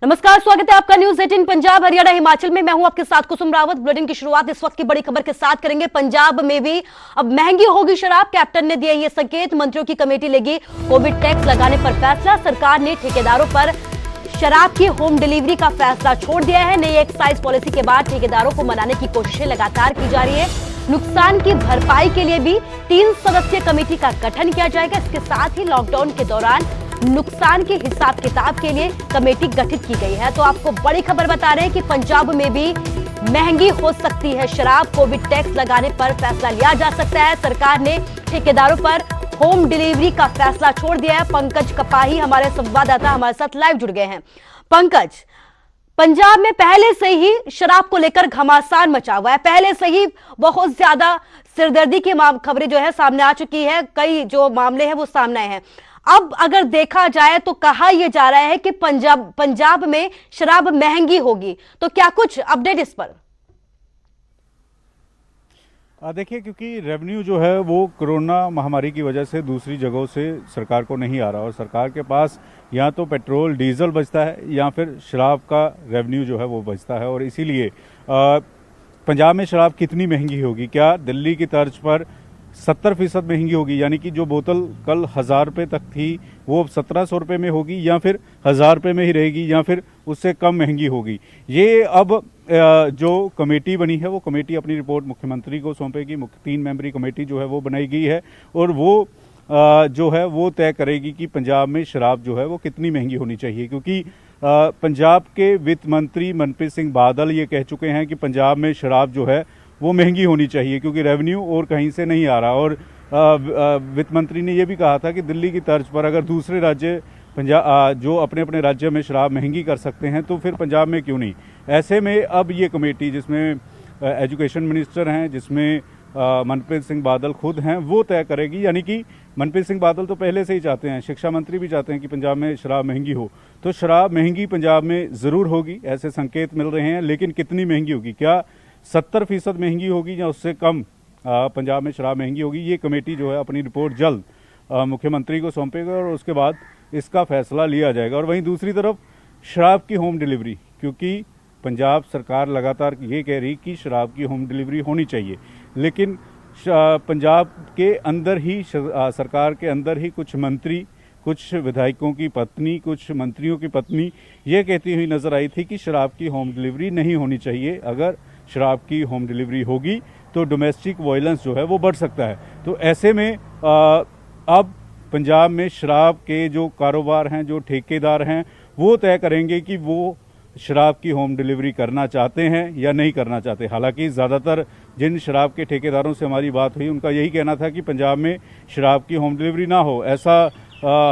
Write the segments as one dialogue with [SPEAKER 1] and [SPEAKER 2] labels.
[SPEAKER 1] नमस्कार, स्वागत है आपका न्यूज 18 पंजाब हरियाणा हिमाचल में। मैं हूं आपके साथ कुसुम रावत। बुलेटिन की शुरुआत इस वक्त की बड़ी खबर के साथ करेंगे। पंजाब में भी अब महंगी होगी शराब। कैप्टन ने दिया ये संकेत। मंत्रियों की कमेटी लेगी कोविड टैक्स लगाने पर फैसला। सरकार ने ठेकेदारों पर शराब की होम डिलीवरी का फैसला छोड़ दिया है। नई एक्साइज पॉलिसी के बाद ठेकेदारों को मनाने की कोशिशें लगातार की जा रही है। नुकसान की भरपाई के लिए भी 3 सदस्यीय कमेटी का गठन किया जाएगा। इसके साथ ही लॉकडाउन के दौरान नुकसान के हिसाब किताब के लिए कमेटी गठित की गई है। तो आपको बड़ी खबर बता रहे हैं कि पंजाब में भी महंगी हो सकती है शराब। कोविड टैक्स लगाने पर फैसला लिया जा सकता है। सरकार ने ठेकेदारों पर होम डिलीवरी का फैसला छोड़ दिया है। पंकज कपाही हमारे संवाददाता हमारे साथ लाइव जुड़ गए हैं। पंकज, पंजाब में पहले से ही शराब को लेकर घमासान मचा हुआ है। पहले से ही बहुत ज्यादा सिरदर्दी की खबरें जो है सामने आ चुकी है। कई जो मामले हैं वो सामने आए हैं। अब अगर देखा जाए तो कहा यह जा रहा है कि पंजाब में शराब महंगी होगी, तो क्या कुछ अपडेट इस पर?
[SPEAKER 2] देखिए, क्योंकि रेवेन्यू जो है वो कोरोना महामारी की वजह से दूसरी जगहों से सरकार को नहीं आ रहा और सरकार के पास या तो पेट्रोल डीजल बचता है या फिर शराब का रेवेन्यू जो है वो बचता है। और इसीलिए पंजाब में शराब कितनी महंगी होगी? क्या दिल्ली की तर्ज पर 70% महंगी होगी? यानी कि जो बोतल कल 1000 रुपये तक थी वो 1700 रुपये में होगी, या फिर 1000 रुपये में ही रहेगी, या फिर उससे कम महंगी होगी? ये अब जो कमेटी बनी है वो कमेटी अपनी रिपोर्ट मुख्यमंत्री को सौंपेगी। 3 मेंबरी कमेटी जो है वो बनाई गई है और वो जो है वो तय करेगी कि पंजाब में शराब जो है वो कितनी महंगी होनी चाहिए। क्योंकि पंजाब के वित्त मंत्री मनप्रीत सिंह बादल ये कह चुके हैं कि पंजाब में शराब जो है वो महंगी होनी चाहिए क्योंकि रेवेन्यू और कहीं से नहीं आ रहा। और वित्त मंत्री ने यह भी कहा था कि दिल्ली की तर्ज पर अगर दूसरे राज्य पंजाब जो अपने अपने राज्य में शराब महंगी कर सकते हैं तो फिर पंजाब में क्यों नहीं। ऐसे में अब ये कमेटी जिसमें एजुकेशन मिनिस्टर हैं, जिसमें मनप्रीत सिंह बादल खुद हैं, वो तय करेगी। यानी कि मनप्रीत सिंह बादल तो पहले से ही चाहते हैं, शिक्षा मंत्री भी चाहते हैं कि पंजाब में शराब महंगी हो। तो शराब महंगी पंजाब में ज़रूर होगी, ऐसे संकेत मिल रहे हैं। लेकिन कितनी महंगी होगी? क्या 70% महंगी होगी या उससे कम पंजाब में शराब महंगी होगी? ये कमेटी जो है अपनी रिपोर्ट जल्द मुख्यमंत्री को सौंपेगा और उसके बाद इसका फैसला लिया जाएगा। और वहीं दूसरी तरफ शराब की होम डिलीवरी, क्योंकि पंजाब सरकार लगातार ये कह रही कि शराब की होम डिलीवरी होनी चाहिए, लेकिन पंजाब के अंदर ही सरकार के अंदर ही कुछ मंत्री, कुछ विधायकों की पत्नी, कुछ मंत्रियों की पत्नी ये कहती हुई नजर आई थी कि शराब की होम डिलीवरी नहीं होनी चाहिए। अगर शराब की होम डिलीवरी होगी तो डोमेस्टिक वायलेंस जो है वो बढ़ सकता है। तो ऐसे में अब पंजाब में शराब के जो कारोबार हैं, जो ठेकेदार हैं, वो तय करेंगे कि वो शराब की होम डिलीवरी करना चाहते हैं या नहीं करना चाहते। हालांकि ज़्यादातर जिन शराब के ठेकेदारों से हमारी बात हुई उनका यही कहना था कि पंजाब में शराब की होम डिलीवरी ना हो, ऐसा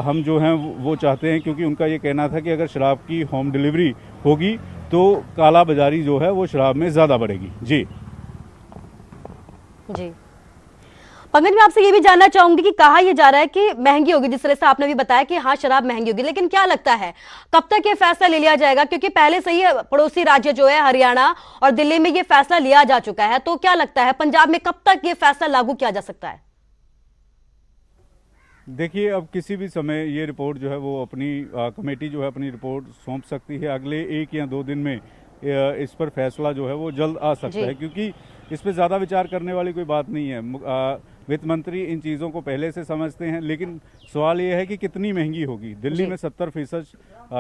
[SPEAKER 2] हम जो हैं वो चाहते हैं। क्योंकि उनका ये कहना था कि अगर शराब की होम डिलीवरी होगी तो काला बाजारी जो है वो शराब में ज़्यादा बढ़ेगी। जी
[SPEAKER 1] पंकज, मैं आपसे ये भी जानना चाहूंगी कि कहा यह जा रहा है कि महंगी होगी, जिस तरह से आपने भी बताया कि हाँ शराब महंगी होगी, लेकिन क्या लगता है कब तक ये फैसला ले लिया जाएगा? क्योंकि पहले से ही पड़ोसी राज्य जो है हरियाणा और दिल्ली में ये फैसला लिया जा चुका है। तो क्या लगता है पंजाब में कब तक ये फैसला लागू किया जा सकता है?
[SPEAKER 2] देखिए, अब किसी भी समय ये रिपोर्ट जो है वो अपनी कमेटी जो है अपनी रिपोर्ट सौंप सकती है। अगले 1 या 2 दिन में इस पर फैसला जो है वो जल्द आ सकता है, क्योंकि इस पर ज़्यादा विचार करने वाली कोई बात नहीं है। वित्त मंत्री इन चीज़ों को पहले से समझते हैं, लेकिन सवाल ये है कि कितनी महंगी होगी। दिल्ली में 70%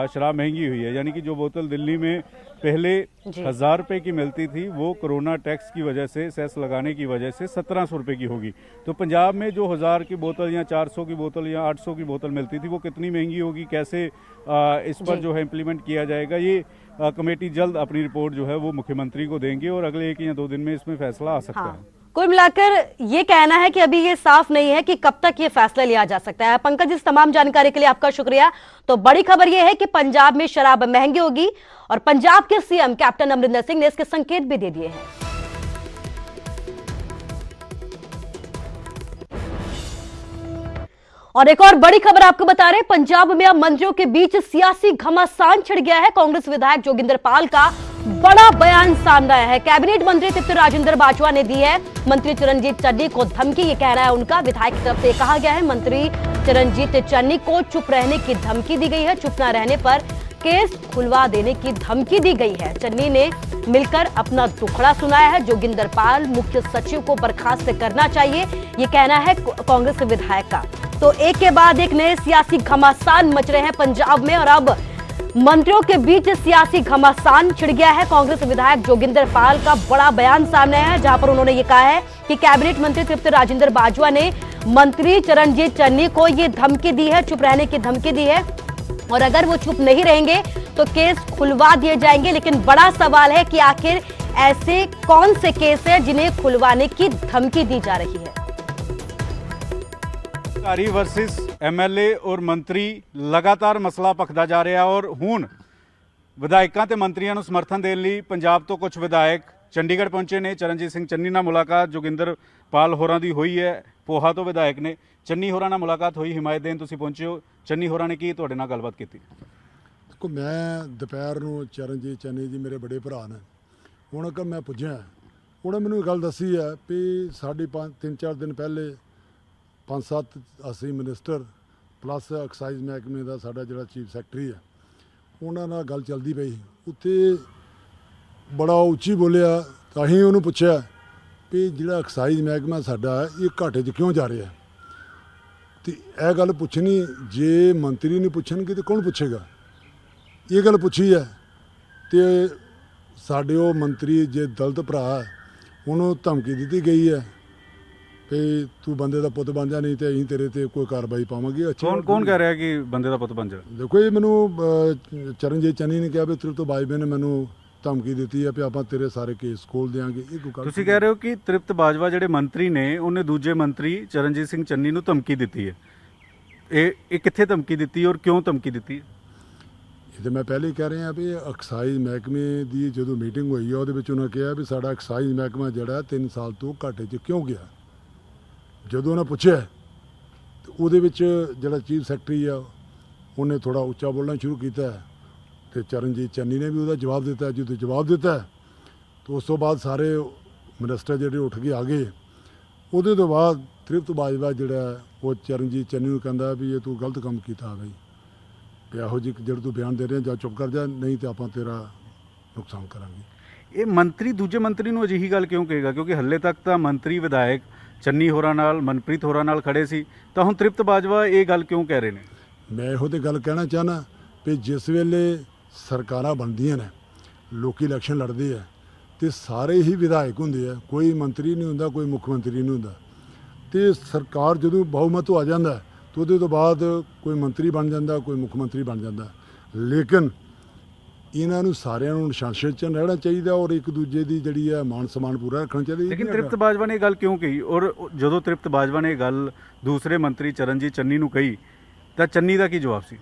[SPEAKER 2] शराब महंगी हुई है। यानी कि जो बोतल दिल्ली में पहले 1000 रुपये की मिलती थी वो कोरोना टैक्स की वजह से, सेस लगाने की वजह से 1700 रुपये की होगी। तो पंजाब में जो 1000 की बोतल या 400 की बोतल या 800 की बोतल मिलती थी वो कितनी महंगी होगी? कैसे इस पर जो है इम्प्लीमेंट किया जाएगा? ये कमेटी जल्द अपनी रिपोर्ट जो है वो मुख्यमंत्री को देंगे और अगले 1 या 2 दिन में इसमें फैसला आ सकता है।
[SPEAKER 1] कुल मिलाकर ये कहना है कि अभी ये साफ नहीं है कि कब तक ये फैसला लिया जा सकता है। पंकज, इस तमाम जानकारी के लिए आपका शुक्रिया। तो बड़ी खबर ये है कि पंजाब में शराब महंगी होगी और पंजाब के सीएम कैप्टन अमरिंदर सिंह ने इसके संकेत भी दे दिए हैं। और एक और बड़ी खबर आपको बता रहे हैं, पंजाब में अब मंत्रियों के बीच सियासी घमासान छिड़ गया है। कांग्रेस विधायक जोगिंदर पाल का बड़ा बयान सामने आया है। कैबिनेट मंत्री तृप्त राजेंद्र बाजवा ने दी है मंत्री चिरंजीत चन्नी को धमकी। ये कहना है उनका, विधायक की तरफ से कहा गया है मंत्री चिरंजीत चन्नी को चुप रहने की धमकी दी गई है। चुप न रहने पर केस खुलवा देने की धमकी दी गई है। चन्नी ने मिलकर अपना दुखड़ा सुनाया है। जोगिंदर पाल मुख्य सचिव को बर्खास्त करना चाहिए, ये कहना है कांग्रेस विधायक का। तो एक के बाद एक नए सियासी घमासान मच रहे हैं पंजाब में और अब मंत्रियों के बीच सियासी घमासान छिड़ गया है। कांग्रेस विधायक जोगिंदर पाल का बड़ा बयान सामने आया है, जहां पर उन्होंने ये कहा है कि कैबिनेट मंत्री तृप्त राजेंद्र बाजवा ने मंत्री चरणजीत चन्नी को ये धमकी दी है, चुप रहने की धमकी दी है और अगर वो चुप नहीं रहेंगे तो केस खुलवा दिए जाएंगे। लेकिन बड़ा सवाल है कि आखिर ऐसे कौन से केस है जिन्हें खुलवाने की धमकी दी जा रही है।
[SPEAKER 2] अधिकारी वर्सेस एमएलए और मंत्री ਲਗਾਤਾਰ ਮਸਲਾ ਭਖਦਾ ਜਾ ਰਿਹਾ ਔਰ ਹੁਣ ਵਿਧਾਇਕਾਂ ਤੇ ਮੰਤਰੀਆਂ ਨੂੰ ਸਮਰਥਨ ਦੇਣ ਲਈ ਪੰਜਾਬ ਤੋਂ ਕੁਝ ਵਿਧਾਇਕ ਚੰਡੀਗੜ੍ਹ ਪਹੁੰਚੇ ਨੇ। ਚਰਨਜੀਤ ਸਿੰਘ ਚੰਨੀ ਨਾਲ ਮੁਲਾਕਾਤ ਜੋਗਿੰਦਰ ਪਾਲ ਹੋਰਾਂ ਦੀ ਹੋਈ ਹੈ। ਪੋਹਾ ਤੋਂ ਵਿਧਾਇਕ ਨੇ ਚੰਨੀ ਹੋਰਾਂ ਨਾਲ ਮੁਲਾਕਾਤ ਹੋਈ, ਹਿਮਾਇਤ ਦੇਣ ਤੁਸੀਂ ਪਹੁੰਚੇ ਹੋ। ਚੰਨੀ ਹੋਰਾਂ ਨੇ ਕੀ ਤੁਹਾਡੇ ਨਾਲ ਗੱਲਬਾਤ ਕੀਤੀ?
[SPEAKER 3] ਦੇਖੋ, ਮੈਂ ਦੁਪਹਿਰ ਨੂੰ ਚਰਨਜੀਤ ਚੰਨੀ ਜੀ ਮੇਰੇ ਬੜੇ ਭਰਾ ਨੇ, ਹੁਣ ਅਗਰ ਮੈਂ ਪੁੱਜਿਆ ਉਹਨੇ ਮੈਨੂੰ ਇਹ ਗੱਲ ਦੱਸੀ ਹੈ ਵੀ ਸਾਡੀ 3-4 ਦਿਨ ਪਹਿਲੇ 5-7 ਅਸੀਂ ਮਿਨਿਸਟਰ ਪਲੱਸ ਐਕਸਾਈਜ਼ ਮਹਿਕਮੇ ਦਾ ਸਾਡਾ ਜਿਹੜਾ ਚੀਫ ਸੈਕਟਰੀ ਹੈ ਉਹਨਾਂ ਨਾਲ ਗੱਲ ਚੱਲਦੀ ਪਈ। ਉੱਥੇ ਬੜਾ ਉੱਚੀ ਬੋਲਿਆ ਤਾਂ ਅਸੀਂ ਉਹਨੂੰ ਪੁੱਛਿਆ ਵੀ ਜਿਹੜਾ ਐਕਸਾਈਜ਼ ਮਹਿਕਮਾ ਸਾਡਾ ਇਹ ਘਾਟੇ 'ਚ ਕਿਉਂ ਜਾ ਰਿਹਾ। ਤੇ ਇਹ ਗੱਲ ਪੁੱਛਣੀ ਜੇ ਮੰਤਰੀ ਨਹੀਂ ਪੁੱਛਣਗੇ ਤਾਂ ਕੌਣ ਪੁੱਛੇਗਾ। ਇਹ ਗੱਲ ਪੁੱਛੀ ਹੈ ਤੇ ਸਾਡੇ ਉਹ ਮੰਤਰੀ ਜੇ ਦਲਿਤ ਭਰਾ ਉਹਨੂੰ ਧਮਕੀ ਦਿੱਤੀ ਗਈ ਹੈ ਵੀ ਤੂੰ ਬੰਦੇ ਦਾ ਪੁੱਤ ਬਣ ਜਾ, ਨਹੀਂ ਤੇ ਅਸੀਂ ਤੇਰੇ ਤੇ ਕੋਈ ਕਾਰਵਾਈ ਪਾਵਾਂਗੇ।
[SPEAKER 2] ਕੌਣ ਕਹਿ ਰਿਹਾ ਕਿ ਬੰਦੇ ਦਾ ਪੁੱਤ ਬਣ ਜਾ?
[SPEAKER 3] ਦੇਖੋ, ਇਹ ਮੈਨੂੰ ਚਰਨਜੀਤ ਚੰਨੀ ਨੇ ਕਿਹਾ ਵੀ ਤ੍ਰਿਪਤ ਬਾਜਵਾ ਨੇ ਮੈਨੂੰ ਧਮਕੀ ਦਿੱਤੀ ਹੈ ਵੀ ਆਪਾਂ ਤੇਰੇ ਸਾਰੇ ਕੇਸ ਖੋਲ ਦਿਆਂਗੇ। ਇਹ ਕੋਈ ਗੱਲ
[SPEAKER 2] ਤੁਸੀਂ ਕਹਿ ਰਹੇ ਹੋ ਕਿ ਤ੍ਰਿਪਤ ਬਾਜਵਾ ਜਿਹੜੇ ਮੰਤਰੀ ਨੇ ਉਹਨੇ ਦੂਜੇ ਮੰਤਰੀ ਚਰਨਜੀਤ ਸਿੰਘ ਚੰਨੀ ਨੂੰ ਧਮਕੀ ਦਿੱਤੀ ਹੈ। ਇਹ ਕਿੱਥੇ ਧਮਕੀ ਦਿੱਤੀ ਔਰ ਕਿਉਂ ਧਮਕੀ ਦਿੱਤੀ?
[SPEAKER 3] ਇਹ ਤਾਂ ਮੈਂ ਪਹਿਲੇ ਹੀ ਕਹਿ ਰਿਹਾ ਵੀ ਐਕਸਾਈਜ਼ ਮਹਿਕਮੇ ਦੀ ਜਦੋਂ ਮੀਟਿੰਗ ਹੋਈ ਹੈ ਉਹਦੇ ਵਿੱਚ ਉਹਨਾਂ ਕਿਹਾ ਵੀ ਸਾਡਾ ਐਕਸਾਈਜ਼ ਮਹਿਕਮਾ ਜਿਹੜਾ 3 ਸਾਲ ਤੋਂ ਘਾਟੇ 'ਚ ਕਿਉਂ ਗਿਆ। ਜਦੋਂ ਉਹਨਾਂ ਪੁੱਛਿਆ ਤੇ ਉਹਦੇ ਵਿੱਚ ਜਿਹੜਾ ਚੀਫ ਸੈਕਟਰੀ ਆ ਉਹਨੇ ਥੋੜ੍ਹਾ ਉੱਚਾ ਬੋਲਣਾ ਸ਼ੁਰੂ ਕੀਤਾ ਤੇ ਚਰਨਜੀਤ ਚੰਨੀ ਨੇ ਵੀ ਉਹਦਾ ਜਵਾਬ ਦਿੱਤਾ। ਜਦੋਂ ਜਵਾਬ ਦਿੱਤਾ ਤਾਂ ਉਸ ਤੋਂ ਬਾਅਦ ਸਾਰੇ ਮਿਨਿਸਟਰ ਜਿਹੜੇ ਉੱਠ ਕੇ ਆ ਗਏ। ਉਹਦੇ ਤੋਂ ਬਾਅਦ ਤ੍ਰਿਪਤ ਬਾਜਵਾ ਜਿਹੜਾ ਉਹ ਚਰਨਜੀਤ ਚੰਨੀ ਨੂੰ ਕਹਿੰਦਾ ਵੀ ਇਹ ਤੂੰ ਗਲਤ ਕੰਮ ਕੀਤਾ ਬਈ, ਵੀ ਇਹੋ ਜਿਹੀ ਜਿਹੜਾ ਤੂੰ ਬਿਆਨ ਦੇ ਰਿਹਾ ਜਾਂ ਚੁੱਪ ਕਰ ਜਾ, ਨਹੀਂ ਤਾਂ ਆਪਾਂ ਤੇਰਾ ਨੁਕਸਾਨ ਕਰਾਂਗੇ।
[SPEAKER 2] ਇਹ ਮੰਤਰੀ ਦੂਜੇ ਮੰਤਰੀ ਨੂੰ ਅਜਿਹੀ ਗੱਲ ਕਿਉਂ ਕਹੇਗਾ? ਕਿਉਂਕਿ ਹੱਲੇ ਤੱਕ ਤਾਂ ਮੰਤਰੀ ਵਿਧਾਇਕ ਚੰਨੀ ਹੋਰਾਂ ਨਾਲ ਮਨਪ੍ਰੀਤ ਹੋਰਾਂ ਨਾਲ ਖੜੇ ਸੀ, ਤਾਂ ਹੁਣ ਤ੍ਰਿਪਤ ਬਾਜਵਾ ਇਹ ਗੱਲ ਕਿਉਂ ਕਹਿ ਰਹੇ ਨੇ?
[SPEAKER 3] ਮੈਂ ਇਹੋ ਤੇ ਗੱਲ ਕਹਿਣਾ ਚਾਹੁੰਦਾ ਵੀ ਜਿਸ ਵੇਲੇ ਸਰਕਾਰਾਂ ਬਣਦੀਆਂ ਨੇ, ਲੋਕੀ ਇਲੈਕਸ਼ਨ ਲੜਦੇ ਆ ਤੇ ਸਾਰੇ ਹੀ ਵਿਧਾਇਕ ਹੁੰਦੇ ਆ, ਕੋਈ ਮੰਤਰੀ ਨਹੀਂ ਹੁੰਦਾ, ਕੋਈ ਮੁੱਖ ਮੰਤਰੀ ਨਹੀਂ ਹੁੰਦਾ। ਤੇ ਸਰਕਾਰ ਜਦੋਂ ਬਹੁਮਤ ਆ ਜਾਂਦਾ ਤਾਂ ਉਹਦੇ ਤੋਂ ਬਾਅਦ ਕੋਈ ਮੰਤਰੀ ਬਣ ਜਾਂਦਾ, ਕੋਈ ਮੁੱਖ ਮੰਤਰੀ ਬਣ ਜਾਂਦਾ। ਲੇਕਿਨ ਇਹਨਾਂ ਨੂੰ ਸਾਰਿਆਂ ਨੂੰ ਅਨੁਸ਼ਾਸਨ 'ਚ ਰਹਿਣਾ ਚਾਹੀਦਾ ਔਰ ਇੱਕ ਦੂਜੇ ਦੀ ਜਿਹੜੀ ਹੈ ਮਾਨ ਸਨਮਾਨ ਪੂਰਾ ਰੱਖਣਾ ਚਾਹੀਦਾ।
[SPEAKER 2] ਲੇਕਿਨ ਤ੍ਰਿਪਤ ਬਾਜਵਾ ਨੇ ਇਹ ਗੱਲ ਕਿਉਂ ਕਹੀ? ਔਰ ਜਦੋਂ ਤ੍ਰਿਪਤ ਬਾਜਵਾ ਨੇ ਇਹ ਗੱਲ ਦੂਸਰੇ ਮੰਤਰੀ ਚਰਨਜੀਤ ਚੰਨੀ ਨੂੰ ਕਹੀ ਤਾਂ ਚੰਨੀ ਦਾ ਕੀ ਜਵਾਬ ਸੀ?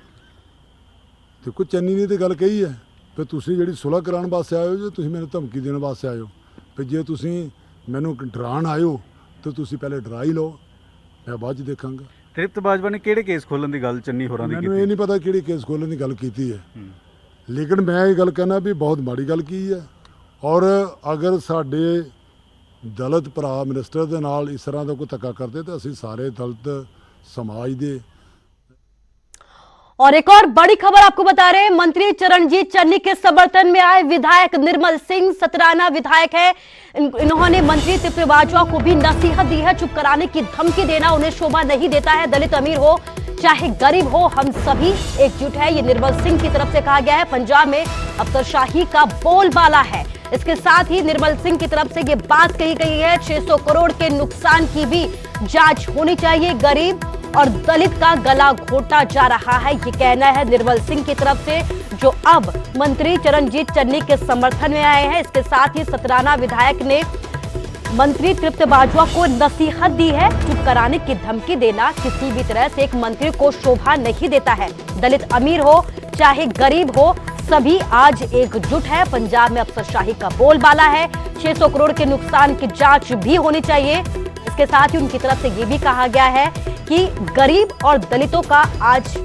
[SPEAKER 3] ਦੇਖੋ, ਚੰਨੀ ਨੇ ਤਾਂ ਗੱਲ ਕਹੀ ਹੈ ਵੀ ਤੁਸੀਂ ਜਿਹੜੀ ਸੁਲ੍ਹਾ ਕਰਾਉਣ ਵਾਸਤੇ ਆਏ ਹੋ ਜਾਂ ਤੁਸੀਂ ਮੈਨੂੰ ਧਮਕੀ ਦੇਣ ਵਾਸਤੇ ਆਏ ਹੋ। ਵੀ ਜੇ ਤੁਸੀਂ ਮੈਨੂੰ ਡਰਾਉਣ ਆਏ ਹੋ ਤਾਂ ਤੁਸੀਂ ਪਹਿਲੇ ਡਰਾ ਹੀ ਲਓ, ਮੈਂ ਬਾਅਦ 'ਚ ਦੇਖਾਂਗਾ।
[SPEAKER 2] ਤ੍ਰਿਪਤ ਬਾਜਵਾ ਨੇ ਕਿਹੜੇ ਕੇਸ ਖੋਲਣ ਦੀ ਗੱਲ ਚੰਨੀ ਹੋਰਾਂ ਦੀ ਕੀਤੀ?
[SPEAKER 3] ਮੈਨੂੰ ਇਹ ਨਹੀਂ ਪਤਾ ਕਿਹੜੇ ਕੇਸ ਖੋਲ੍ਹਣ ਦੀ ਗੱਲ ਕੀਤੀ ਹੈ, ਲੇਕਿਨ ਮੈਂ ਇਹ ਗੱਲ ਕਹਿਣਾ ਵੀ ਬਹੁਤ ਮਾੜੀ ਗੱਲ ਕੀ ਹੈ। ਔਰ ਅਗਰ ਸਾਡੇ ਦਲਿਤ ਭਰਾ ਮਿਨਿਸਟਰ ਦੇ ਨਾਲ ਇਸ ਤਰ੍ਹਾਂ ਦਾ ਕੋਈ ਧੱਕਾ ਕਰਦੇ ਤਾਂ ਅਸੀਂ ਸਾਰੇ दलित समाज दे।
[SPEAKER 1] और एक और बड़ी खबर आपको बता रहे हैं, मंत्री चरणजीत चन्नी के समर्थन में आए विधायक निर्मल सिंह सतराना विधायक है। इन्होंने मंत्री तृप्त बाजवा को भी नसीहत दी है, चुप कराने की धमकी देना उन्हें शोभा नहीं देता है। दलित अमीर हो चाहे गरीब हो, हम सभी एकजुट है, ये निर्मल सिंह की तरफ से कहा गया है। पंजाब में अफसरशाही का बोलबाला है। इसके साथ ही निर्मल सिंह की तरफ से ये बात कही गई है, 600 करोड़ के नुकसान की भी जांच होनी चाहिए। गरीब और दलित का गला घोटा जा रहा है, ये कहना है निर्मल सिंह की तरफ से, जो अब मंत्री चरणजीत चन्नी के समर्थन में आए हैं। इसके साथ ही सतराना विधायक ने मंत्री तृप्त बाजवा को नसीहत दी है, चुप कराने की धमकी देना किसी भी तरह से एक मंत्री को शोभा नहीं देता है। दलित अमीर हो चाहे गरीब हो, सभी आज एकजुट है। पंजाब में अफसरशाही का बोलबाला है, 600 करोड़ के नुकसान की जांच भी होनी चाहिए। इसके साथ ही उनकी तरफ से ये भी कहा गया है कि गरीब और दलितों का आज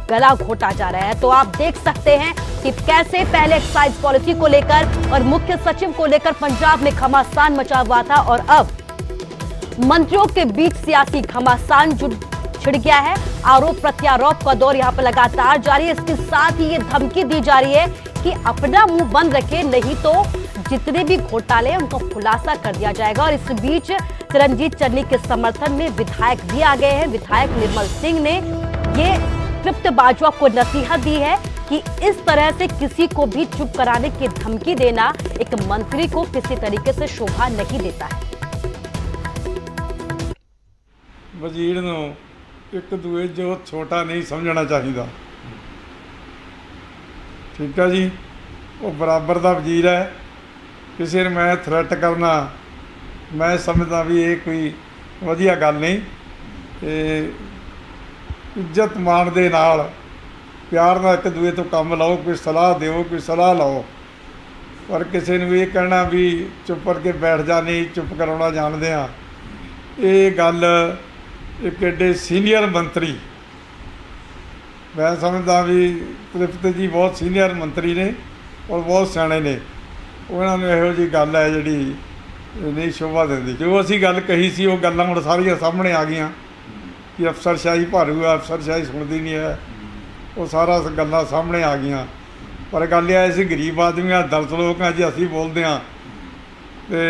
[SPEAKER 1] गला घोटा जा रहा है। तो आप देख सकते हैं कि कैसे पहले एक्साइज पॉलिसी को लेकर और मुख्य सचिव को लेकर पंजाब में घमासान मचा हुआ था और अब मंत्रियों के बीच सियासी घमासान छिड़ गया है। आरोप प्रत्यारोप का दौर यहाँ पर लगातार जारी है। इसके साथ ही ये धमकी दी जा रही है कि अपना मुंह बंद रखे, नहीं तो जितने भी घोटाले हैं उनको खुलासा कर दिया जाएगा। और इस बीच चिरंजीत चन्नी के समर्थन में विधायक भी आ गए हैं। विधायक निर्मल सिंह ने ये तृप्त बाजवा को नसीहत दी है कि इस तरह से किसी को भी चुप कराने की धमकी देना एक मंत्री को किसी तरीके से शोभा नहीं देता है।
[SPEAKER 4] ਵਜ਼ੀਰ ਨੂੰ ਇੱਕ ਦੂਏ ਜੋ ਛੋਟਾ ਨਹੀਂ ਸਮਝਣਾ ਚਾਹੀਦਾ। ਠੀਕ ਹੈ ਜੀ, ਉਹ ਬਰਾਬਰ ਦਾ ਵਜ਼ੀਰ ਹੈ। ਕਿਸੇ ਨੂੰ ਮੈਂ ਥ੍ਰੈਟ ਕਰਨਾ ਮੈਂ ਸਮਝਦਾ ਵੀ ਇਹ ਕੋਈ ਵਧੀਆ ਗੱਲ ਨਹੀਂ। ਤੇ ਇੱਜ਼ਤ ਮਾਣ ਦੇ ਨਾਲ ਪਿਆਰ ਨਾਲ ਇੱਕ ਦੂਏ ਤੋਂ ਕੰਮ ਲਓ, ਕੋਈ ਸਲਾਹ ਦਿਓ, ਕੋਈ ਸਲਾਹ ਲਓ। ਪਰ ਕਿਸੇ ਨੂੰ ਇਹ ਕਹਿਣਾ ਵੀ ਚੁੱਪ ਕਰਕੇ ਬੈਠ ਜਾ, ਨਹੀਂ ਚੁੱਪ ਕਰਾਉਣਾ ਜਾਣਦੇ ਆ, ਇਹ ਗੱਲ एक एडे सीनियर मंत्री, मैं समझदा भी तृप्त जी बहुत सीनियर मंत्री ने और बहुत सियाणे ने, उन्होंने इहो जी गल है जिहड़ी नहीं शोभा दिंदी। जो असीं गल कही सी वो गल्लां हुण सारियां सामने आ गईयां कि अफसरशाही भारू है, अफसरशाही सुणदी नहीं है, वो सारा गल्लां सामने आ गईयां। पर गल यह असीं गरीब आदमी आ, दलित लोग आ जी, असीं बोलदे आ ते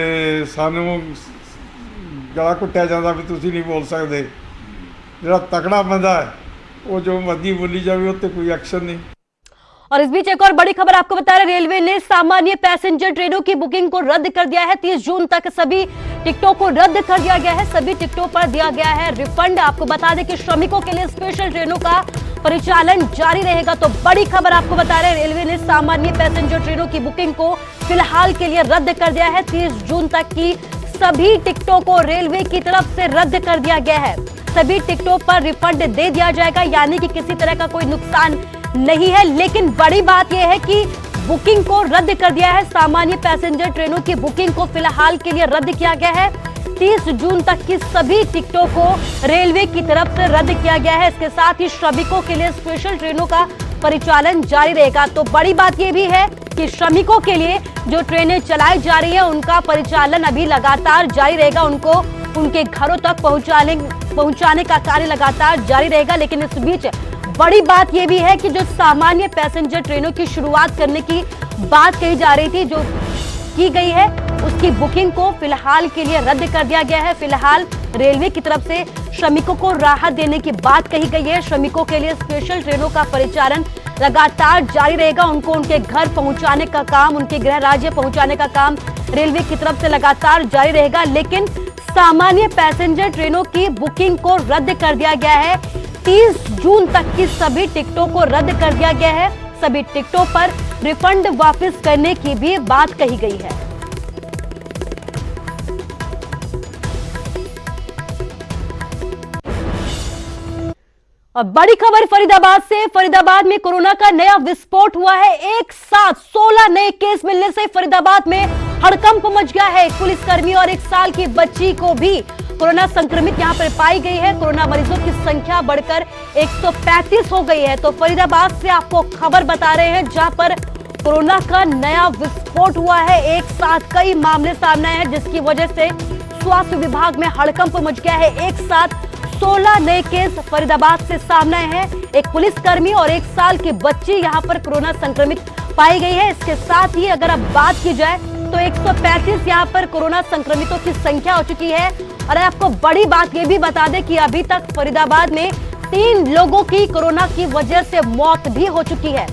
[SPEAKER 4] सानूं गला घुट्टिया जाता भी तुसीं नहीं बोल सकते। जो तगड़ा बंदा है वो जो मर्जी बोली जाए उत्ते कोई एक्शन नहीं।
[SPEAKER 1] और इस बीच एक और बड़ी खबर आपको बता रहे, रेलवे ने सामान्य पैसेंजर ट्रेनों की बुकिंग को रद्द कर दिया है। 30 जून तक सभी टिकटों को रद्द कर दिया गया है। सभी टिकटों पर दिया गया है रिफंड। आपको बता दें कि श्रमिकों के लिए स्पेशल ट्रेनों का परिचालन जारी रहेगा। तो बड़ी खबर आपको बता रहे, रेलवे ने सामान्य पैसेंजर ट्रेनों की बुकिंग को फिलहाल के लिए रद्द कर दिया है। 30 जून तक की सभी टिकटों को रेलवे की तरफ से रद्द कर दिया गया है। सभी टिकटों पर रिफंड दे दिया जाएगा, यानी कि किसी तरह का कोई नुकसान नहीं है। लेकिन बड़ी बात यह है कि बुकिंग को रद्द कर दिया है। सामान्य पैसेंजर ट्रेनों की बुकिंग को फिलहाल के लिए रद्द किया गया है। 30 जून तक की सभी टिकटों को रेलवे की तरफ से रद्द किया गया है। इसके साथ ही श्रमिकों के लिए स्पेशल ट्रेनों का परिचालन जारी रहेगा। तो बड़ी बात यह भी है कि श्रमिकों के लिए जो ट्रेनें चलाई जा रही है उनका परिचालन अभी लगातार जारी रहेगा। उनको उनके घरों तक पहुंचाने का कार्य लगातार जारी रहेगा। लेकिन इस बीच बड़ी बात यह भी है कि जो सामान्य पैसेंजर ट्रेनों की शुरुआत करने की बात कही जा रही थी, जो की गई है, उसकी बुकिंग को फिलहाल के लिए रद्द कर दिया गया है। फिलहाल रेलवे की तरफ से श्रमिकों को राहत देने की बात कही गई है। श्रमिकों के लिए स्पेशल ट्रेनों का परिचालन लगातार जारी रहेगा। उनको उनके घर पहुंचाने का काम, उनके गृह राज्य पहुंचाने का काम रेलवे की तरफ से लगातार जारी रहेगा। लेकिन सामान्य पैसेंजर ट्रेनों की बुकिंग को रद्द कर दिया गया है। 30 जून तक की सभी टिकटों को रद्द कर दिया गया है। सभी टिकटों पर रिफंड वापस करने की भी बात कही गई है। और बड़ी खबर फरीदाबाद से। फरीदाबाद में कोरोना का नया विस्फोट हुआ है। एक साथ 16 नए केस मिलने से फरीदाबाद में हड़कंप मच गया है। एक पुलिसकर्मी और 1 साल की बच्ची को भी कोरोना संक्रमित यहां पर पाई गई है। कोरोना मरीजों की संख्या बढ़कर 135 हो गई है। तो फरीदाबाद से आपको खबर बता रहे हैं जहां पर कोरोना का नया विस्फोट हुआ है। एक साथ कई मामले सामने आए हैं, जिसकी वजह से स्वास्थ्य विभाग में हड़कंप मच गया है। एक साथ 16 नए केस फरीदाबाद से सामने आए हैं। एक पुलिसकर्मी और 1 साल की बच्ची यहां पर कोरोना संक्रमित पाई गई है। इसके साथ ही अगर अब बात की जाए तो 135 यहां पर कोरोना संक्रमितों की संख्या हो चुकी है। और आपको बड़ी बात यह भी बता दें कि अभी तक फरीदाबाद में 3 लोगों की कोरोना की वजह से मौत भी हो चुकी है।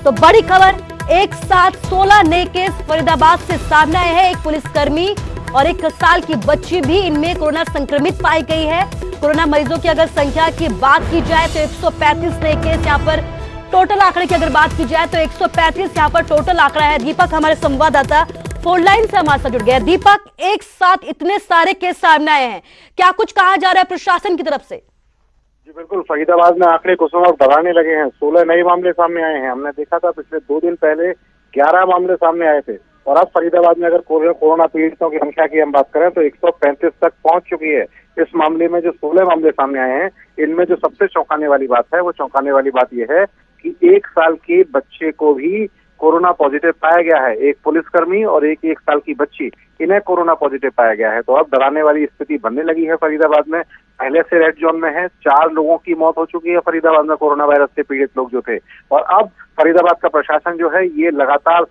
[SPEAKER 1] तो बड़ी खबर, एक साथ 16 नए केस फरीदाबाद से सामने आए हैं। एक पुलिसकर्मी और 1 साल की बच्ची भी इनमें कोरोना संक्रमित पाई गई है। कोरोना मरीजों की अगर संख्या की बात की जाए तो 135 नए केस यहाँ पर टोटल आंकड़े की अगर बात की जाए तो 135 यहाँ पर टोटल आंकड़ा है। दीपक हमारे संवाददाता फोन लाइन से हमारे साथ जुड़ गया। दीपक, एक साथ इतने सारे केस सामने आए हैं, क्या कुछ कहा जा रहा है प्रशासन की तरफ से?
[SPEAKER 5] जी बिल्कुल, फरीदाबाद में आंकड़े कुछ और बढ़ाने लगे हैं। 16 नए मामले सामने आए हैं। हमने देखा था पिछले 2 दिन पहले 11 मामले सामने आए थे और अब फरीदाबाद में अगर कोरोना पीड़ितों की संख्या की हम बात करें तो 135 तक पहुंच चुकी है। इस मामले में जो 16 मामले सामने आए हैं, इनमें जो सबसे चौंकाने वाली बात है वो चौंकाने वाली बात यह है कि 1 साल के बच्चे को भी कोरोना पॉजिटिव पाया गया है। एक पुलिसकर्मी और एक 1 साल की बच्ची, इन्हें कोरोना पॉजिटिव पाया गया है। तो अब डराने वाली स्थिति बनने लगी है फरीदाबाद में। पहले से रेड जोन में है, 4 लोगों की मौत हो चुकी है फरीदाबाद में कोरोना वायरस से पीड़ित लोग जो थे। और अब फरीदाबाद का प्रशासन जो है ये लगातार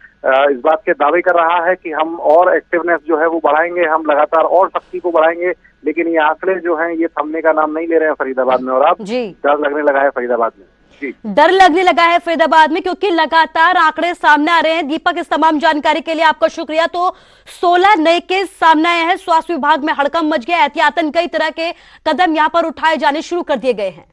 [SPEAKER 5] इस बात के दावे कर रहा है कि हम और एक्टिवनेस जो है वो बढ़ाएंगे, हम लगातार और सख्ती को बढ़ाएंगे। लेकिन ये आंकड़े जो हैं ये थमने का नाम नहीं ले रहे हैं फरीदाबाद में, और अब डर लगने लगा है फरीदाबाद में।
[SPEAKER 1] डर लगने लगा है फरीदाबाद में, क्योंकि लगातार आंकड़े सामने आ रहे हैं। दीपक, इस तमाम जानकारी के लिए आपका शुक्रिया। तो 16 नए केस सामने आए हैं। स्वास्थ्य विभाग में हड़कंप मच गया। एहतियातन कई तरह के कदम यहां पर उठाए जाने शुरू कर दिए गए हैं।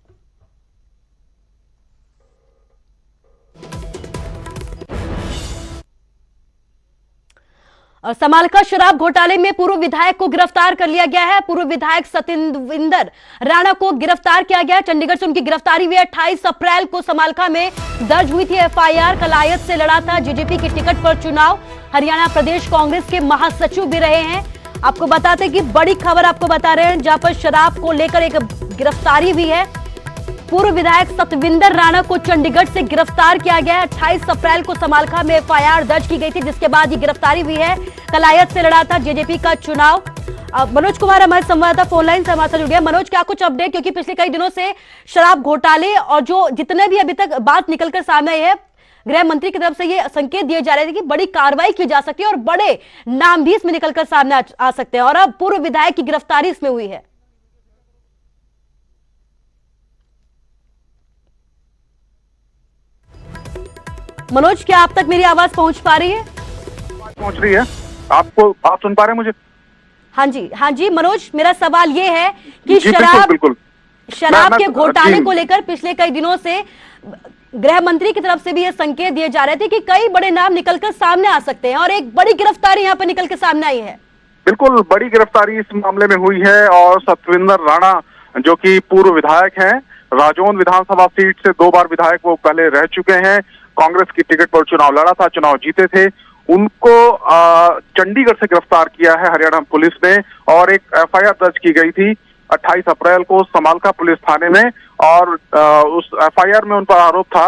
[SPEAKER 1] और समालखा शराब घोटाले में पूर्व विधायक को गिरफ्तार कर लिया गया है। पूर्व विधायक सतिंदर राणा को गिरफ्तार किया गया। चंडीगढ़ से उनकी गिरफ्तारी हुई। 28 अप्रैल को समालखा में दर्ज हुई थी एफआईआर। कलायत से लड़ा था जेजेपी के टिकट पर चुनाव। हरियाणा प्रदेश कांग्रेस के महासचिव भी रहे हैं। आपको बताते कि बड़ी खबर आपको बता रहे हैं, जहां पर शराब को लेकर एक गिरफ्तारी हुई है। पूर्व विधायक सतविंदर राणा को चंडीगढ़ से गिरफ्तार किया गया है। 28 अप्रैल को समालखा में एफआईआर दर्ज की गई थी, जिसके बाद ये गिरफ्तारी हुई है। कलायत से लड़ा था जेजेपी का चुनाव। मनोज कुमार हमारे संवाददाता फोनलाइन से हमारे साथ जुड़ गया। मनोज, क्या कुछ अपडेट, क्योंकि पिछले कई दिनों से शराब घोटाले और जो जितने भी अभी तक बात निकलकर सामने आई है, गृह मंत्री की तरफ से ये संकेत दिए जा रहे थे कि बड़ी कार्रवाई की जा सकती है और बड़े नाम भी इसमें निकलकर सामने आ सकते हैं, और अब पूर्व विधायक की गिरफ्तारी इसमें हुई है। मनोज, क्या आप तक मेरी आवाज पहुंच पा रही है?
[SPEAKER 5] पहुंच रही है आपको? आप सुन पा रहे हैं मुझे?
[SPEAKER 1] हाँ जी मनोज, मेरा सवाल ये है कि
[SPEAKER 5] बिल्कुल।
[SPEAKER 1] शराब के घोटाले को लेकर पिछले कई दिनों से गृह मंत्री की तरफ से भी ये संकेत दिए जा रहे थे कि कई बड़े नाम निकलकर सामने आ सकते हैं, और एक बड़ी गिरफ्तारी यहाँ पर निकल के सामने आई है।
[SPEAKER 6] बिल्कुल बड़ी गिरफ्तारी इस मामले में हुई है, और सतविंदर राणा जो कि पूर्व विधायक हैं, राजौंद विधानसभा सीट से 2 बार विधायक वो पहले रह चुके हैं, कांग्रेस की टिकट पर चुनाव लड़ा था, चुनाव जीते थे, उनको चंडीगढ़ से गिरफ्तार किया है हरियाणा पुलिस ने। और एक एफआईआर दर्ज की गई थी 28 अप्रैल को समालखा पुलिस थाने में, और उस एफआईआर में उन पर आरोप था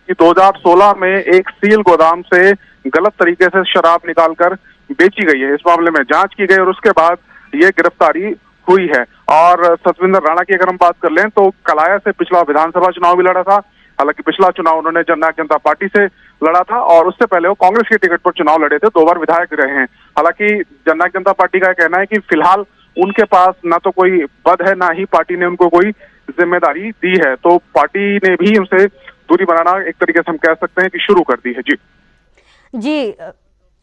[SPEAKER 6] कि 2016 में एक सील गोदाम से गलत तरीके से शराब निकालकर बेची गई है। इस मामले में जांच की गई और उसके बाद ये गिरफ्तारी हुई है। और सतविंदर राणा की अगर हम बात कर लें तो कलाया से पिछला विधानसभा चुनाव भी लड़ा था। हालांकि पिछला चुनाव उन्होंने जननायक जनता पार्टी से लड़ा था, और उससे पहले वो कांग्रेस की टिकट पर चुनाव लड़े थे, 2 बार विधायक रहे हैं। हालांकि जननायक जनता पार्टी का कहना है कि फिलहाल उनके पास ना तो कोई पद है, ना ही पार्टी ने उनको कोई जिम्मेदारी दी है, तो पार्टी ने भी उनसे दूरी बनाना एक तरीके से हम कह सकते हैं कि शुरू कर दी है।
[SPEAKER 1] जी,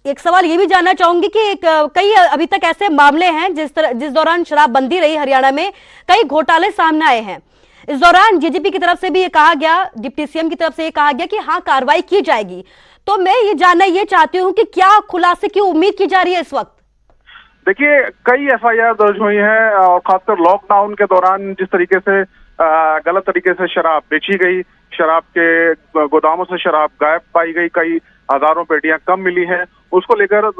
[SPEAKER 1] एक सवाल ये भी जानना चाहूंगी कि कई अभी तक ऐसे मामले हैं जिस दौरान शराबबंदी रही हरियाणा में, कई घोटाले सामने आए हैं। इस दौरान जेजेपी की तरफ से भी ये कहा गया, डिप्टी सीएम की तरफ से ये कहा गया कि हाँ कार्रवाई की जाएगी। तो मैं ये जानना ये चाहती हूँ कि क्या खुलासे की उम्मीद की जा रही है इस वक्त?
[SPEAKER 6] देखिए, कई एफआईआर दर्ज हुई हैं, और खासकर लॉकडाउन के दौरान जिस तरीके से गलत तरीके से शराब बेची गई, शराब के गोदामों से शराब गायब पाई गई, कई हजारों पेटियां कम मिली हैं, उसको लेकर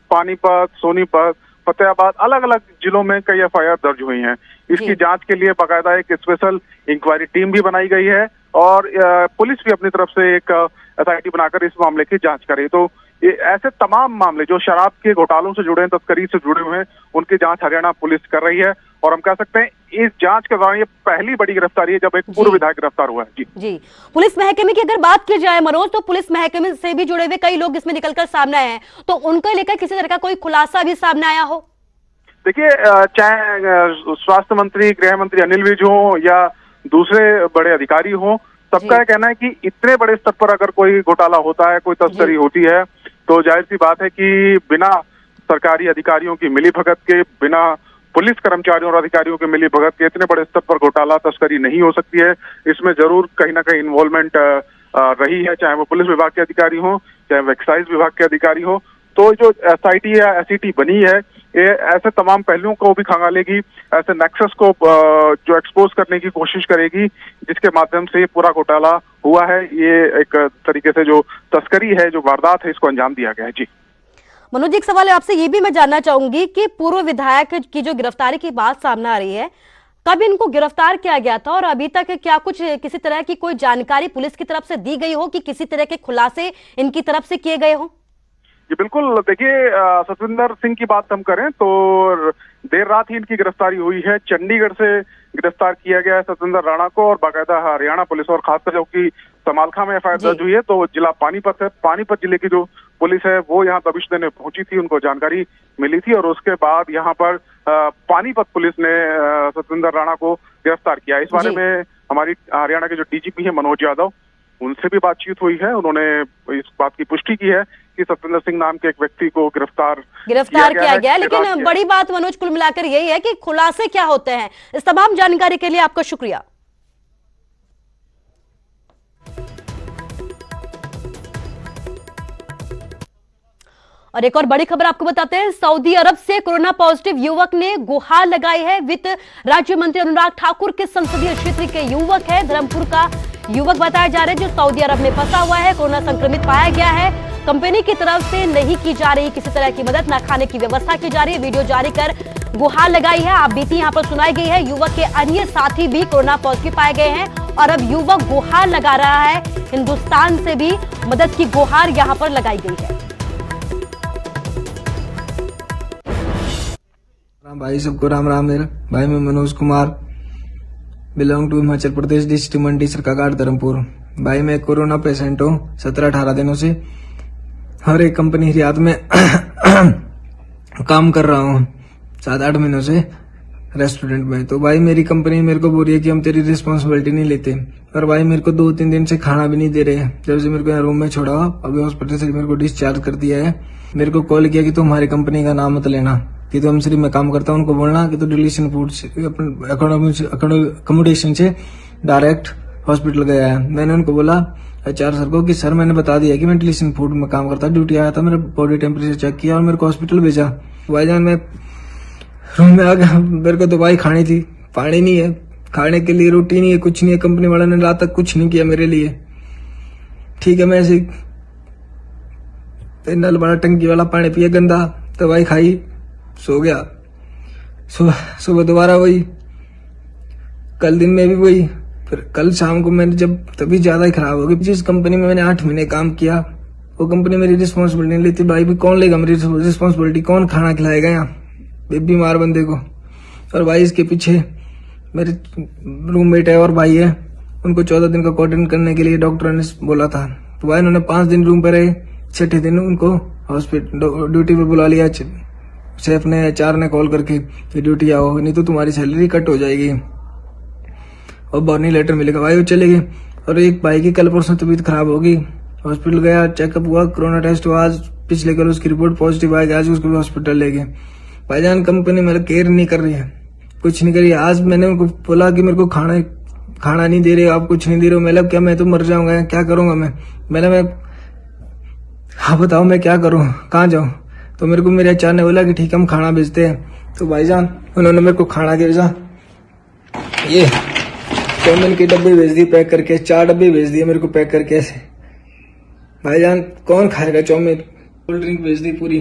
[SPEAKER 6] पानीपत, सोनीपत, फतेहाबाद, अलग अलग जिलों में कई एफआईआर दर्ज हुई हैं। इसकी जांच के लिए बाकायदा एक स्पेशल इंक्वायरी टीम भी बनाई गई है, और पुलिस भी अपनी तरफ से एक एसआईटी बनाकर इस मामले की जांच करे। तो ये ऐसे तमाम मामले जो शराब के घोटालों से जुड़े हैं, तस्करी से जुड़े हुए हैं, उनकी जांच हरियाणा पुलिस कर रही है। और हम कह सकते हैं इस जांच के दौरान ये पहली बड़ी गिरफ्तारी है जब एक पूर्व विधायक गिरफ्तार हुआ है। जी,
[SPEAKER 1] पुलिस महकमे की अगर बात की जाए मनोज, तो पुलिस महकमे से भी जुड़े हुए कई लोग इसमें निकलकर सामने आए हैं, तो उनको लेकर किसी तरह का कोई खुलासा भी सामने आया हो?
[SPEAKER 6] देखिए, चाहे स्वास्थ्य मंत्री, गृह मंत्री अनिल विज हो या दूसरे बड़े अधिकारी हो, सबका यह कहना है कि इतने बड़े स्तर पर अगर कोई घोटाला होता है, कोई तस्करी होती है, तो जाहिर सी बात है कि बिना सरकारी अधिकारियों की मिलीभगत के, बिना पुलिस कर्मचारियों और अधिकारियों के मिलीभगत के इतने बड़े स्तर पर घोटाला तस्करी नहीं हो सकती है। इसमें जरूर कहीं ना कहीं इन्वॉल्वमेंट रही है, चाहे वो पुलिस विभाग के अधिकारी हो, चाहे वो एक्साइज विभाग के अधिकारी हो। तो जो एसआईटी या एसईटी बनी है, ये ऐसे तमाम पहलुओं को भी खंगालेगी, ऐसे नेक्सस को जो एक्सपोज करने की कोशिश करेगी, जिसके माध्यम से पूरा घोटाला हुआ है। ये एक तरीके से जो तस्करी है, जो वारदात है, इसको अंजाम दिया गया है। जी
[SPEAKER 1] मनोज, एक सवाल है आपसे ये भी मैं जानना चाहूंगी कि पूर्व विधायक की जो गिरफ्तारी की बात सामने आ रही है, कब इनको गिरफ्तार किया गया था और अभी तक क्या कुछ किसी तरह की कोई जानकारी पुलिस की तरफ से दी गई हो कि किसी तरह के खुलासे इनकी तरफ से किए गए हो?
[SPEAKER 6] जी बिल्कुल, देखिए सतविंदर सिंह की बात हम करें तो देर रात ही इनकी गिरफ्तारी हुई है। चंडीगढ़ से गिरफ्तार किया गया है सतविंदर राणा को और बाकायदा हरियाणा पुलिस और खासकर जो कि समालखा में एफआईआर दर्ज हुई है तो जिला पानीपत है, पानीपत जिले की जो पुलिस है वो यहाँ दबिश देने पहुंची थी, उनको जानकारी मिली थी और उसके बाद यहाँ पर पानीपत पुलिस ने सतविंदर राणा को गिरफ्तार किया। इस बारे में हमारी हरियाणा के जो डीजीपी है मनोज यादव, उनसे भी बातचीत हुई है। उन्होंने इस बात की पुष्टि की है कि सतविंदर सिंह नाम के एक व्यक्ति को गिरफ्तार किया गया है।
[SPEAKER 1] लेकिन बड़ी बात मनोज कुल मिलाकर यही है कि खुलासे क्या होते हैं। इस तमाम जानकारी के लिए आपका शुक्रिया। और एक और बड़ी खबर आपको बताते हैं, सऊदी अरब से कोरोना पॉजिटिव युवक ने गुहार लगाई है। वित्त राज्य मंत्री अनुराग ठाकुर के संसदीय क्षेत्र के युवक है, धर्मपुर का युवक बताया जा रहा है, जो सऊदी अरब में फंसा हुआ है, कोरोना संक्रमित पाया गया है। कंपनी की तरफ से नहीं की जा रही किसी तरह की मदद, न खाने की व्यवस्था की जा रही है। वीडियो जारी कर गुहार लगाई है, आप बीती यहां पर सुनाई गई है। युवक के अन्य साथी भी कोरोना पॉजिटिव पाए गए हैं और अब युवक गुहार लगा रहा है। हिंदुस्तान से भी मदद की गुहार यहां पर लगाई गई है।
[SPEAKER 7] भाई सबको राम राम। मेरा भाई मैं Manoj Kumar, belong to Himachal Pradesh, district Mandi, Sarkaghat, Dharampur. भाई मैं कोरोना पेशेंट हूँ 17-18 दिनों से। हर एक कंपनी रियाद में काम कर रहा हूँ 7-8 महीनों से रेस्टोरेंट में। तो भाई मेरी कंपनी मेरे को बोल रही है कि हम तेरी रिस्पॉन्सिबिलिटी नहीं लेते, और भाई मेरे को 2-3 दिन से खाना भी नहीं दे रहे हैं। जब से मेरे को यहाँ रूम में छोड़ा, अभी हॉस्पिटल से मेरे को डिस्चार्ज कर दिया है। मेरे को कॉल किया कि तुम हमारी कंपनी का नाम मत लेना, कि तो हम सिर्फ में काम करता हूँ। उनको बोलना कि तो डिलीशन फूड अकोमोडेशन से डायरेक्ट हॉस्पिटल गया है। मैंने उनको बोला एचआर सर को कि सर मैंने बता दिया कि मैं डिलीशन फूड में काम करता, ड्यूटी आया था, मेरा बॉडी टेम्परेचर चेक किया और मेरे को हॉस्पिटल भेजा। भाईजान मैं रूम में आ गया, मेरे को दवाई खानी थी, पानी नहीं है खाने के लिए, रोटी नहीं है, कुछ नहीं है। कंपनी वालों ने रात तक कुछ नहीं किया मेरे लिए। ठीक है, मैं ऐसे नल बड़ा टंकी वाला पानी पिया, गंदा, दवाई खाई, सो गया। सुबह दोबारा वही, कल दिन में भी वही, फिर कल शाम को मैंने जब तभी ज्यादा ही खराब हो गई। जिस कंपनी में मैंने 8 महीने काम किया वो कंपनी मेरी रिस्पॉन्सिबिलिटी नहीं लेती। भाई भी कौन लेगा मेरी रिस्पॉन्सिबिलिटी, कौन खाना खिलाएगा यहाँ बीमार बंदे को। और भाई इसके पीछे मेरे रूममेट है और भाई है, उनको 14 दिन का क्वारंटाइन करने के लिए डॉक्टर ने बोला था। तो भाई उन्होंने 5 दिन रूम पे रहे, 6ठे दिन उनको हॉस्पिटल ड्यूटी पे बुला लिया। शेफ ने, एचआर ने कॉल करके कि ड्यूटी आओ, नहीं तो तुम्हारी सैलरी कट हो जाएगी और वार्निंग लेटर मिलेगा। भाई वो चले गए। और एक भाई की कल परसों तबीयत खराब होगी, हॉस्पिटल गया, चेकअप हुआ, कोरोना टेस्ट हुआ, आज पिछले कल उसकी रिपोर्ट पॉजिटिव आ गई, आज उसको हॉस्पिटल ले गए। भाईजान कंपनी मेरा केयर नहीं कर रही है, कुछ नहीं कर रही है। आज मैंने उनको बोला कि मेरे को खाना नहीं दे रहे, आप कुछ नहीं दे रहे हो। मतलब क्या मैं तो मर जाऊंगा, क्या करूंगा मैं हाँ बताओ मैं क्या करूं, कहाँ जाऊं। तो मेरे को मेरे एचआर ने बोला कि ठीक है हम खाना भेजते हैं। तो भाईजान उन्होंने मेरे को खाना भेजा, ये चाउमीन के डब्बे भेज दिए पैक करके, 4 डब्बे भेज दिए मेरे को पैक करके ऐसे। भाईजान कौन खाएगा चाउमीन, कोल्ड ड्रिंक भेज दी पूरी।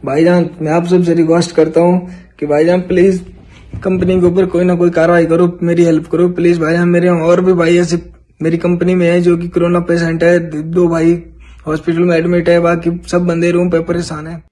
[SPEAKER 7] भाईजान मैं आप सबसे रिक्वेस्ट करता हूँ कि भाईजान प्लीज कंपनी के ऊपर कोई ना कोई कार्रवाई करो, मेरी हेल्प करो प्लीज। भाईजान मेरे और भी भाई ऐसे मेरी कंपनी में है जो कि कोरोना पेशेंट है, 2 भाई हॉस्पिटल में एडमिट है, बाकी सब बंदे रूम पे परेशान है।